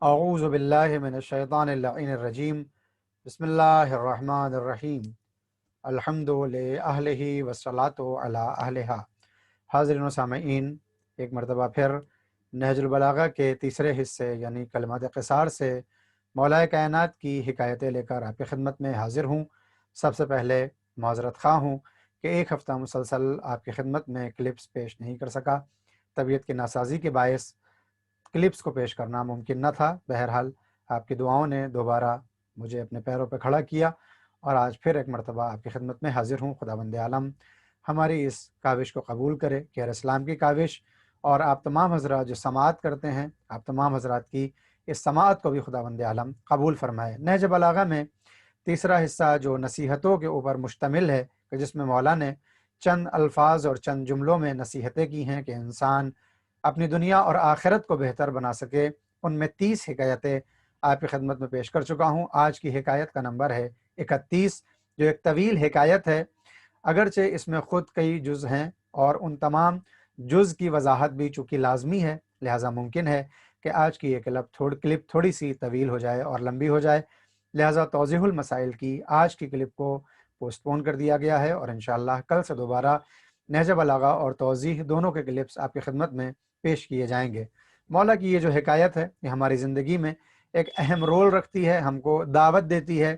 اعوذ باللہ من الشیطان اللعین الرجیم بسم اللہ الرحمن الرحیم الحمد لأہلہ والصلاۃ علی اہلہا۔ حاضرین و سامعین، ایک مرتبہ پھر نہج البلاغہ کے تیسرے حصے یعنی کلمات قصار سے مولا کائنات کی حکایتیں لے کر آپ کی خدمت میں حاضر ہوں۔ سب سے پہلے معذرت خواہ ہوں کہ ایک ہفتہ مسلسل آپ کی خدمت میں کلپس پیش نہیں کر سکا۔ طبیعت کی ناسازی کے باعث کلپس کو پیش کرنا ممکن نہ تھا۔ بہرحال آپ کی دعاؤں نے دوبارہ مجھے اپنے پیروں پہ کھڑا کیا اور آج پھر ایک مرتبہ آپ کی خدمت میں حاضر ہوں۔ خداوند عالم ہماری اس کاوش کو قبول کرے کہ ہر اسلام کی کاوش، اور آپ تمام حضرات جو سماعت کرتے ہیں، آپ تمام حضرات کی اس سماعت کو بھی خداوند عالم قبول فرمائے۔ نہج بلاغہ میں تیسرا حصہ جو نصیحتوں کے اوپر مشتمل ہے، کہ جس میں مولا نے چند الفاظ اور چند جملوں میں نصیحتیں کی ہیں کہ انسان اپنی دنیا اور آخرت کو بہتر بنا سکے، ان میں 30 حکایتیں آپ کی خدمت میں پیش کر چکا ہوں۔ آج کی حکایت کا نمبر ہے 31، جو ایک طویل حکایت ہے، اگرچہ اس میں خود کئی جز ہیں اور ان تمام جز کی وضاحت بھی چونکہ لازمی ہے، لہٰذا ممکن ہے کہ آج کی یہ کلپ تھوڑی سی طویل ہو جائے اور لمبی ہو جائے، لہٰذا توضیح المسائل کی آج کی کلپ کو پوسٹ پون کر دیا گیا ہے، اور انشاءاللہ کل سے دوبارہ نہج بلاغہ اور توضیح دونوں کے کلپس آپ کی خدمت میں پیش کیے جائیں گے۔ مولا کی یہ جو حکایت ہے یہ ہماری زندگی میں ایک اہم رول رکھتی ہے، ہم کو دعوت دیتی ہے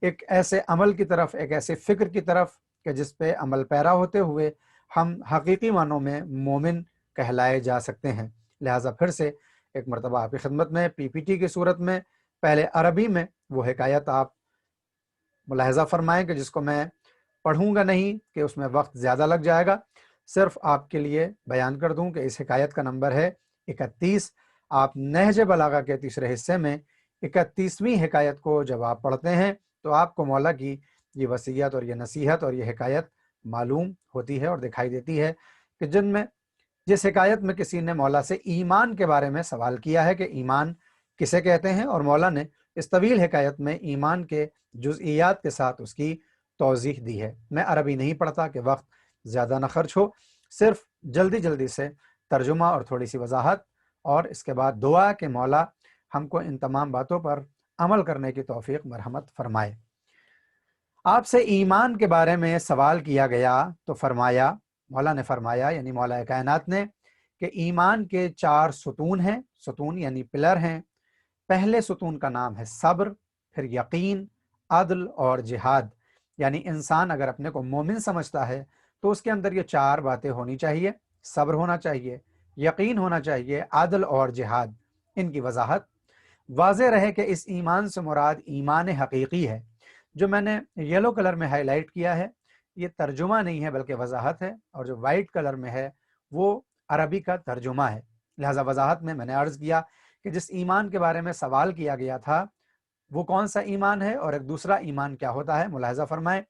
ایک ایسے عمل کی طرف، ایک ایسے فکر کی طرف کہ جس پہ عمل پیرا ہوتے ہوئے ہم حقیقی معنوں میں مومن کہلائے جا سکتے ہیں۔ لہٰذا پھر سے ایک مرتبہ آپ کی خدمت میں پی پی ٹی کی صورت میں پہلے عربی میں وہ حکایت آپ ملاحظہ فرمائیں کہ جس کو میں پڑھوں گا نہیں کہ اس میں وقت زیادہ لگ جائے گا، صرف آپ کے لیے بیان کر دوں کہ اس حکایت کا نمبر ہے 31۔ آپ نہج بلاغہ کے تیسرے حصے میں 31ویں حکایت کو جب آپ پڑھتے ہیں تو آپ کو مولا کی یہ وصیت اور یہ نصیحت اور یہ حکایت معلوم ہوتی ہے اور دکھائی دیتی ہے، کہ جس حکایت میں کسی نے مولا سے ایمان کے بارے میں سوال کیا ہے کہ ایمان کسے کہتے ہیں، اور مولا نے اس طویل حکایت میں ایمان کے جزئیات کے ساتھ اس کی توضیح دی ہے۔ میں عربی نہیں پڑھتا کہ وقت زیادہ نہ خرچ ہو، صرف جلدی سے ترجمہ اور تھوڑی سی وضاحت، اور اس کے بعد دعا کہ مولا ہم کو ان تمام باتوں پر عمل کرنے کی توفیق مرحمت فرمائے۔ آپ سے ایمان کے بارے میں سوال کیا گیا تو مولا نے فرمایا یعنی مولا کائنات نے، کہ ایمان کے 4 ستون ہیں، ستون یعنی پلر ہیں۔ پہلے ستون کا نام ہے صبر، پھر یقین، عدل اور جہاد۔ یعنی انسان اگر اپنے کو مومن سمجھتا ہے تو اس کے اندر یہ 4 باتیں ہونی چاہیے، صبر ہونا چاہیے، یقین ہونا چاہیے، عدل اور جہاد۔ ان کی وضاحت واضح رہے کہ اس ایمان سے مراد ایمان حقیقی ہے۔ جو میں نے یلو کلر میں ہائی لائٹ کیا ہے یہ ترجمہ نہیں ہے بلکہ وضاحت ہے، اور جو وائٹ کلر میں ہے وہ عربی کا ترجمہ ہے۔ لہٰذا وضاحت میں نے عرض کیا کہ جس ایمان کے بارے میں سوال کیا گیا تھا وہ کون سا ایمان ہے اور ایک دوسرا ایمان کیا ہوتا ہے، ملاحظہ فرمائیں۔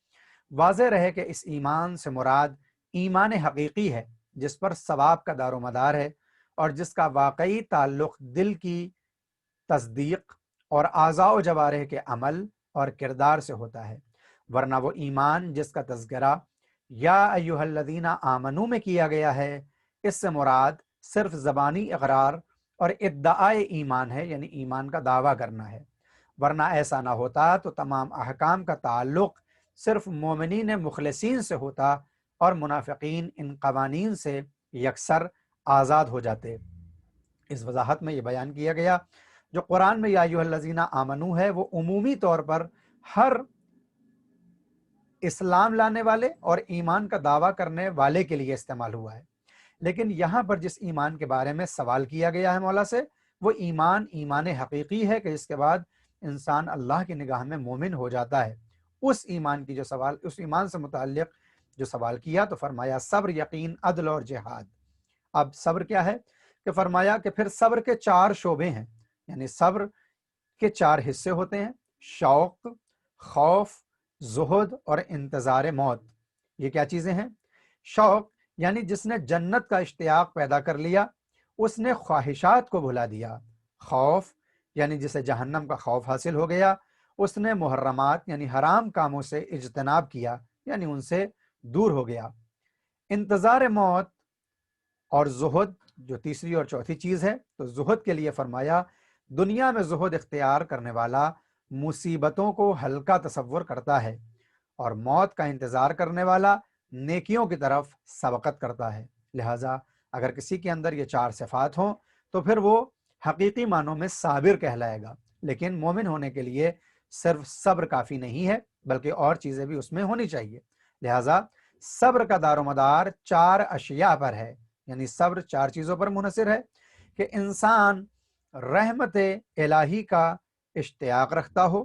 واضح رہے کہ اس ایمان سے مراد ایمان حقیقی ہے، جس پر ثواب کا دار و مدار ہے اور جس کا واقعی تعلق دل کی تصدیق اور اعضاء و جوارح کے عمل اور کردار سے ہوتا ہے، ورنہ وہ ایمان جس کا تذکرہ یا ایھا الذین آمنو میں کیا گیا ہے، اس سے مراد صرف زبانی اقرار اور ادعائے ایمان ہے، یعنی ایمان کا دعویٰ کرنا ہے۔ ورنہ ایسا نہ ہوتا تو تمام احکام کا تعلق صرف مومنین مخلصین سے ہوتا اور منافقین ان قوانین سے یکسر آزاد ہو جاتے۔ اس وضاحت میں یہ بیان کیا گیا جو قرآن میں یا ایھا الذین آمنو ہے وہ عمومی طور پر ہر اسلام لانے والے اور ایمان کا دعویٰ کرنے والے کے لیے استعمال ہوا ہے، لیکن یہاں پر جس ایمان کے بارے میں سوال کیا گیا ہے مولا سے وہ ایمان حقیقی ہے، کہ اس کے بعد انسان اللہ کی نگاہ میں مومن ہو جاتا ہے۔ اس ایمان سے متعلق جو سوال کیا تو فرمایا صبر، یقین، عدل اور جہاد۔ اب صبر کیا ہے کہ فرمایا کہ پھر صبر کے 4 شعبے ہیں، یعنی صبر کے 4 حصے ہوتے ہیں: شوق، خوف، زہد اور انتظار موت۔ یہ کیا چیزیں ہیں؟ شوق یعنی جس نے جنت کا اشتیاق پیدا کر لیا، اس نے خواہشات کو بھلا دیا۔ خوف یعنی جسے جہنم کا خوف حاصل ہو گیا، اس نے محرمات یعنی حرام کاموں سے اجتناب کیا، یعنی ان سے دور ہو گیا۔ انتظار موت اور زہد جو تیسری اور چوتھی چیز ہے، تو زہد کے لیے فرمایا دنیا میں زہد اختیار کرنے والا مصیبتوں کو ہلکا تصور کرتا ہے، اور موت کا انتظار کرنے والا نیکیوں کی طرف سبقت کرتا ہے۔ لہٰذا اگر کسی کے اندر یہ 4 صفات ہوں تو پھر وہ حقیقی معنوں میں صابر کہلائے گا۔ لیکن مومن ہونے کے لیے صرف صبر کافی نہیں ہے، بلکہ اور چیزیں بھی اس میں ہونی چاہیے۔ لہٰذا صبر کا دار و مدار 4 اشیاء پر ہے، یعنی صبر 4 چیزوں پر منحصر ہے کہ انسان رحمت الہی کا اشتیاق رکھتا ہو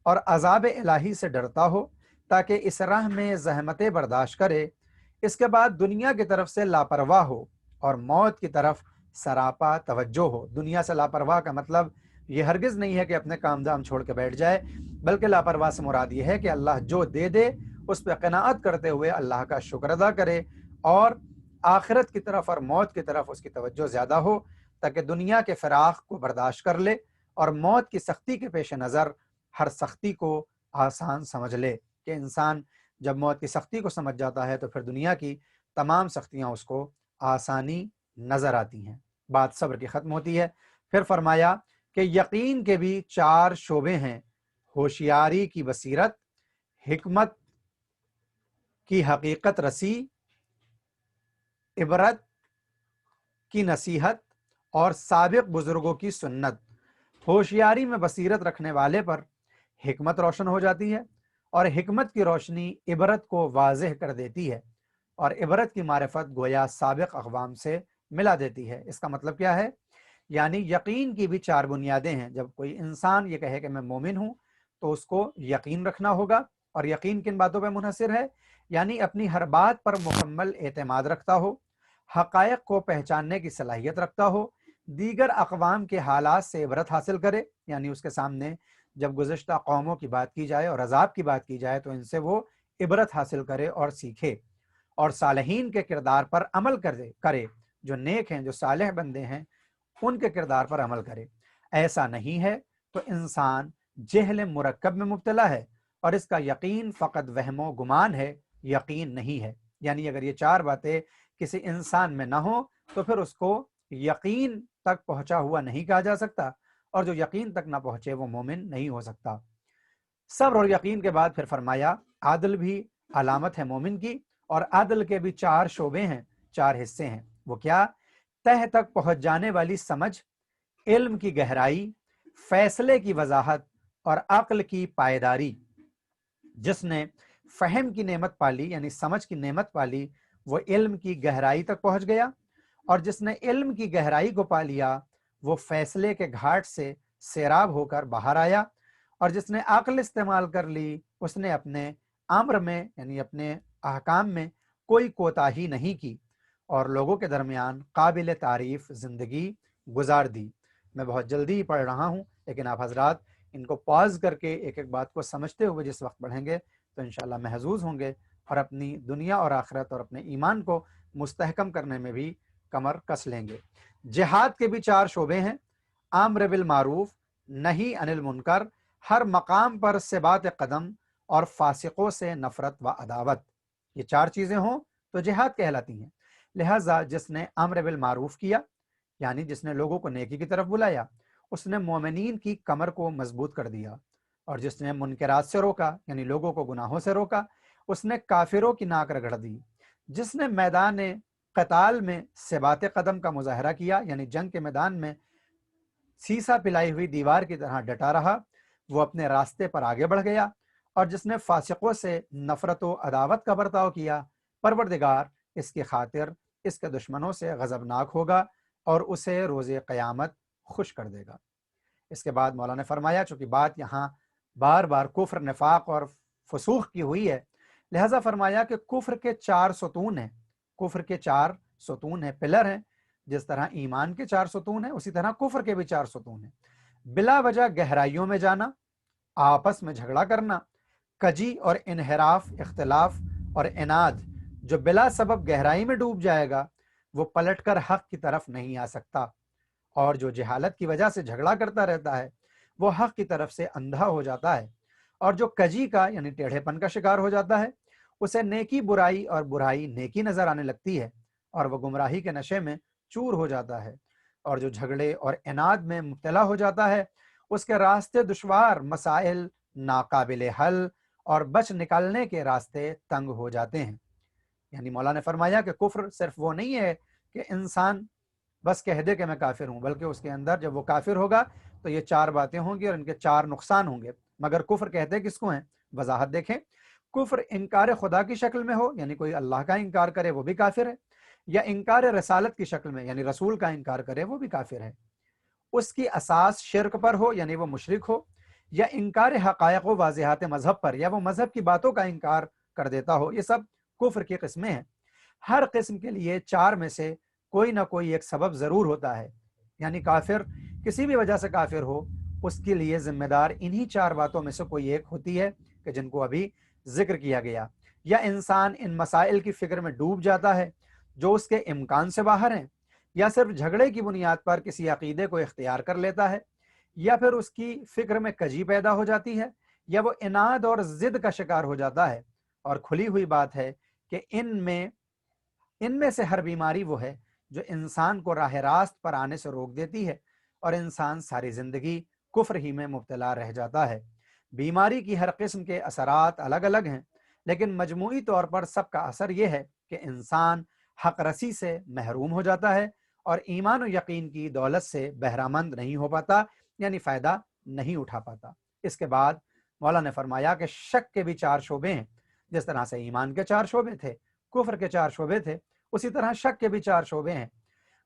اور عذاب الہی سے ڈرتا ہو، تاکہ اس راہ میں زحمتیں برداشت کرے، اس کے بعد دنیا کی طرف سے لاپرواہ ہو اور موت کی طرف سراپا توجہ ہو۔ دنیا سے لاپرواہ کا مطلب یہ ہرگز نہیں ہے کہ اپنے کام دام چھوڑ کے بیٹھ جائے، بلکہ لاپرواہ سے مراد یہ ہے کہ اللہ جو دے دے اس پہ قناعت کرتے ہوئے اللہ کا شکر ادا کرے، اور آخرت کی طرف اور موت کی طرف اس کی توجہ زیادہ ہو، تاکہ دنیا کے فراق کو برداشت کر لے اور موت کی سختی کے پیش نظر ہر سختی کو آسان سمجھ لے۔ کہ انسان جب موت کی سختی کو سمجھ جاتا ہے تو پھر دنیا کی تمام سختیاں اس کو آسانی نظر آتی ہیں۔ بات صبر کی ختم ہوتی ہے۔ پھر فرمایا کہ یقین کے بھی 4 شعبے ہیں: ہوشیاری کی بصیرت، حکمت کی حقیقت رسی، عبرت کی نصیحت، اور سابق بزرگوں کی سنت۔ ہوشیاری میں بصیرت رکھنے والے پر حکمت روشن ہو جاتی ہے، اور حکمت کی روشنی عبرت کو واضح کر دیتی ہے، اور عبرت کی معرفت گویا سابق اقوام سے ملا دیتی ہے۔ اس کا مطلب کیا ہے؟ یعنی یقین کی بھی 4 بنیادیں ہیں۔ جب کوئی انسان یہ کہے کہ میں مومن ہوں تو اس کو یقین رکھنا ہوگا، اور یقین کن باتوں پہ منحصر ہے؟ یعنی اپنی ہر بات پر مکمل اعتماد رکھتا ہو، حقائق کو پہچاننے کی صلاحیت رکھتا ہو، دیگر اقوام کے حالات سے عبرت حاصل کرے، یعنی اس کے سامنے جب گزشتہ قوموں کی بات کی جائے اور عذاب کی بات کی جائے تو ان سے وہ عبرت حاصل کرے اور سیکھے، اور صالحین کے کردار پر عمل کرے، جو نیک ہیں، جو صالح بندے ہیں، ان کے کردار پر عمل کرے۔ ایسا نہیں ہے تو انسان جہل مرکب میں مبتلا ہے، اور اس کا یقین فقط وہم و گمان ہے، یقین نہیں ہے۔ یعنی اگر یہ 4 باتیں کسی انسان میں نہ ہوں تو پھر اس کو یقین تک پہنچا ہوا نہیں کہا جا سکتا، اور جو یقین تک نہ پہنچے وہ مومن نہیں ہو سکتا۔ صبر اور یقین کے بعد پھر فرمایا عادل بھی علامت ہے مومن کی، اور عادل کے بھی 4 شعبے ہیں، 4 حصے ہیں۔ وہ کیا؟ تہ تک پہنچ جانے والی سمجھ، علم کی گہرائی، فیصلے کی وضاحت، اور عقل کی پائیداری۔ جس نے فہم کی نعمت پالی، یعنی سمجھ کی نعمت پالی، وہ علم کی گہرائی تک پہنچ گیا، اور جس نے علم کی گہرائی کو پا لیا وہ فیصلے کے گھاٹ سے سیراب ہو کر باہر آیا، اور جس نے عقل استعمال کر لی اس نے اپنے امر میں، یعنی اپنے احکام میں کوئی کوتاہی نہیں کی، اور لوگوں کے درمیان قابل تعریف زندگی گزار دی۔ میں بہت جلدی پڑھ رہا ہوں، لیکن آپ حضرات ان کو پاز کر کے ایک ایک بات کو سمجھتے ہوئے جس وقت پڑھیں گے تو انشاءاللہ محظوظ ہوں گے، اور اپنی دنیا اور آخرت اور اپنے ایمان کو مستحکم کرنے میں بھی کمر کس لیں گے۔ جہاد کے بھی 4 شعبے ہیں: امر بالمعروف، نہی عن المنکر، ہر مقام پر ثبات قدم، اور فاسقوں سے نفرت و عداوت۔ یہ 4 چیزیں ہوں تو جہاد کہلاتی ہیں۔ لہٰذا جس نے امر بالمعروف کیا، یعنی جس نے لوگوں کو نیکی کی طرف بلایا، اس نے مومنین کی کمر کو مضبوط کر دیا، اور جس نے منکرات سے روکا، یعنی لوگوں کو گناہوں سے روکا، اس نے کافروں کی ناک رگڑ دی۔ جس نے میدان قتال میں ثبات قدم کا مظاہرہ کیا، یعنی جنگ کے میدان میں سیسا پلائی ہوئی دیوار کی طرح ڈٹا رہا، وہ اپنے راستے پر آگے بڑھ گیا۔ اور جس نے فاسقوں سے نفرت و عداوت کا برتاؤ کیا، پروردگار اس کی خاطر اس کے دشمنوں سے غضبناک ہوگا اور اسے روز قیامت خوش کر دے گا۔ اس کے بعد مولا نے فرمایا، چونکہ بات یہاں بار بار کفر، نفاق اور فسوق کی ہوئی ہے، لہذا فرمایا کہ کفر کے 4 ستون ہیں۔ کفر کے 4 ستون ہیں، پلر ہیں۔ جس طرح ایمان کے 4 ستون ہیں اسی طرح کفر کے بھی 4 ستون ہیں: بلا وجہ گہرائیوں میں جانا، آپس میں جھگڑا کرنا، کجی اور انحراف، اختلاف اور عناد۔ جو بلا سبب گہرائی میں ڈوب جائے گا وہ پلٹ کر حق کی طرف نہیں آ سکتا، اور جو جہالت کی وجہ سے جھگڑا کرتا رہتا ہے وہ حق کی طرف سے اندھا ہو جاتا ہے، اور جو کجی کا یعنی ٹیڑھے پن کا شکار ہو جاتا ہے اسے نیکی برائی اور برائی نیکی نظر آنے لگتی ہے، اور وہ گمراہی کے نشے میں چور ہو جاتا ہے۔ اور جو جھگڑے اور اناد میں مبتلا ہو جاتا ہے اس کے راستے دشوار، مسائل ناقابل حل اور بچ نکالنے کے راستے تنگ ہو جاتے ہیں۔ یعنی مولا نے فرمایا کہ کفر صرف وہ نہیں ہے کہ انسان بس کہہ دے کہ میں کافر ہوں، بلکہ اس کے اندر جب وہ کافر ہوگا تو یہ 4 باتیں ہوں گی اور ان کے 4 نقصان ہوں گے۔ مگر کفر کہتے کس کو ہیں؟ وضاحت دیکھیں، کفر انکار خدا کی شکل میں ہو، یعنی کوئی اللہ کا انکار کرے وہ بھی کافر ہے، یا انکار رسالت کی شکل میں یعنی رسول کا انکار کرے وہ بھی کافر ہے۔ اس کی اساس شرک پر ہو یعنی وہ مشرک ہو، یا انکار حقائق و واضحات مذہب پر، یا وہ مذہب کی باتوں کا انکار کر دیتا ہو۔ یہ سب کفر کی قسمیں ہیں۔ ہر قسم کے لیے 4 میں سے کوئی نہ کوئی ایک سبب ضرور ہوتا ہے، یعنی کافر کسی بھی وجہ سے کافر ہو اس کے لیے ذمہ دار انہی 4 باتوں میں سے کوئی ایک ہوتی ہے کہ جن کو ابھی ذکر کیا گیا۔ یا انسان ان مسائل کی فکر میں ڈوب جاتا ہے جو اس کے امکان سے باہر ہیں، یا صرف جھگڑے کی بنیاد پر کسی عقیدے کو اختیار کر لیتا ہے، یا پھر اس کی فکر میں کجی پیدا ہو جاتی ہے، یا وہ اناد اور ضد کا شکار ہو جاتا ہے۔ اور کھلی ہوئی بات ہے کہ ان میں سے ہر بیماری وہ ہے جو انسان کو راہ راست پر آنے سے روک دیتی ہے اور انسان ساری زندگی کفر ہی میں مبتلا رہ جاتا ہے۔ بیماری کی ہر قسم کے اثرات الگ الگ ہیں، لیکن مجموعی طور پر سب کا اثر یہ ہے کہ انسان حق رسی سے محروم ہو جاتا ہے اور ایمان و یقین کی دولت سے بہرہ مند نہیں ہو پاتا، یعنی فائدہ نہیں اٹھا پاتا۔ اس کے بعد مولا نے فرمایا کہ شک کے بھی 4 شعبے ہیں۔ جس طرح سے ایمان کے 4 شعبے تھے، کفر کے 4 شعبے تھے، اسی طرح شک کے بھی 4 شعبے ہیں: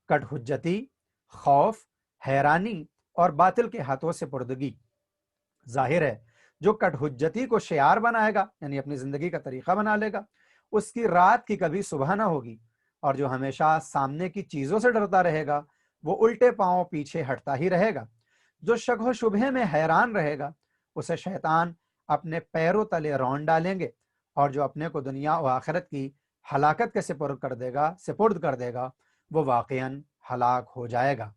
کٹ حجتی، خوف، حیرانی اور باطل کے ہاتھوں سے پردگی۔ ظاہر ہے جو کٹ حجتی کو شعار بنائے گا یعنی اپنی زندگی کا طریقہ بنا لے گا، اس کی رات کی کبھی صبح نہ ہوگی، اور جو ہمیشہ سامنے کی چیزوں سے ڈرتا رہے گا وہ الٹے پاؤں پیچھے ہٹتا ہی رہے گا۔ جو شک و شبہے میں حیران رہے گا اسے شیطان اپنے پیروں تلے رون ڈالیں گے، اور جو اپنے کو دنیا و آخرت کی ہلاکت کے سپرد کر دے گا وہ واقعاً ہلاک ہو جائے گا۔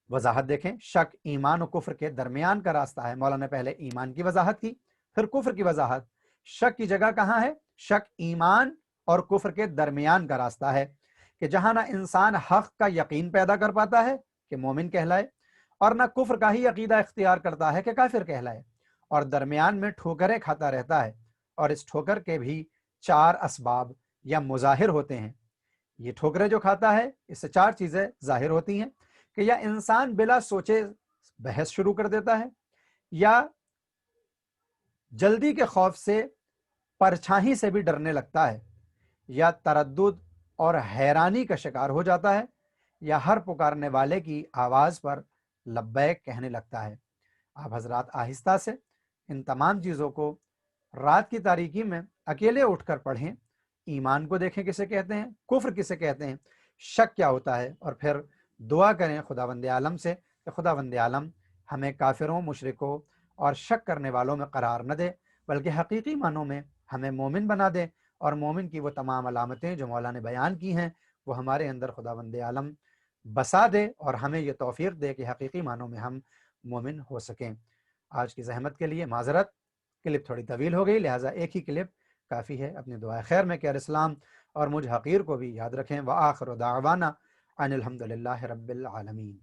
وضاحت دیکھیں، شک ایمان و کفر کے درمیان کا راستہ ہے۔ مولا نے پہلے ایمان کی وضاحت کی، پھر کفر کی وضاحت۔ شک کی جگہ کہاں ہے؟ شک ایمان اور کفر کے درمیان کا راستہ ہے کہ جہاں نہ انسان حق کا یقین پیدا کر پاتا ہے کہ مومن کہلائے، اور نہ کفر کا ہی عقیدہ اختیار کرتا ہے کہ کافر کہلائے، اور درمیان میں ٹھوکریں کھاتا رہتا ہے۔ اور اس ٹھوکر کے بھی 4 اسباب یا مظاہر ہوتے ہیں۔ یہ ٹھوکریں جو کھاتا ہے اس سے 4 چیزیں ظاہر ہوتی ہیں کہ یا انسان بلا سوچے بحث شروع کر دیتا ہے، یا جلدی کے خوف سے پرچھائی سے بھی ڈرنے لگتا ہے، یا تردد اور حیرانی کا شکار ہو جاتا ہے، یا ہر پکارنے والے کی آواز پر لبیک کہنے لگتا ہے۔ آپ حضرات آہستہ سے ان تمام چیزوں کو رات کی تاریکی میں اکیلے اٹھ کر پڑھیں، ایمان کو دیکھیں کسے کہتے ہیں، کفر کسے کہتے ہیں، شک کیا ہوتا ہے، اور پھر دعا کریں خداوند عالم سے کہ خداوند عالم ہمیں کافروں، مشرکوں اور شک کرنے والوں میں قرار نہ دے، بلکہ حقیقی معنوں میں ہمیں مومن بنا دے، اور مومن کی وہ تمام علامتیں جو مولا نے بیان کی ہیں وہ ہمارے اندر خداوند عالم بسا دے، اور ہمیں یہ توفیق دے کہ حقیقی معنوں میں ہم مومن ہو سکیں۔ آج کی زحمت کے لیے معذرت، کلپ تھوڑی طویل ہو گئی، لہٰذا ایک ہی کلپ کافی ہے۔ اپنی دعائے خیر میں کہ اسلام اور مجھ حقیر کو بھی یاد رکھیں۔ وآخر دعوانا ان الحمد للہ رب العالمین۔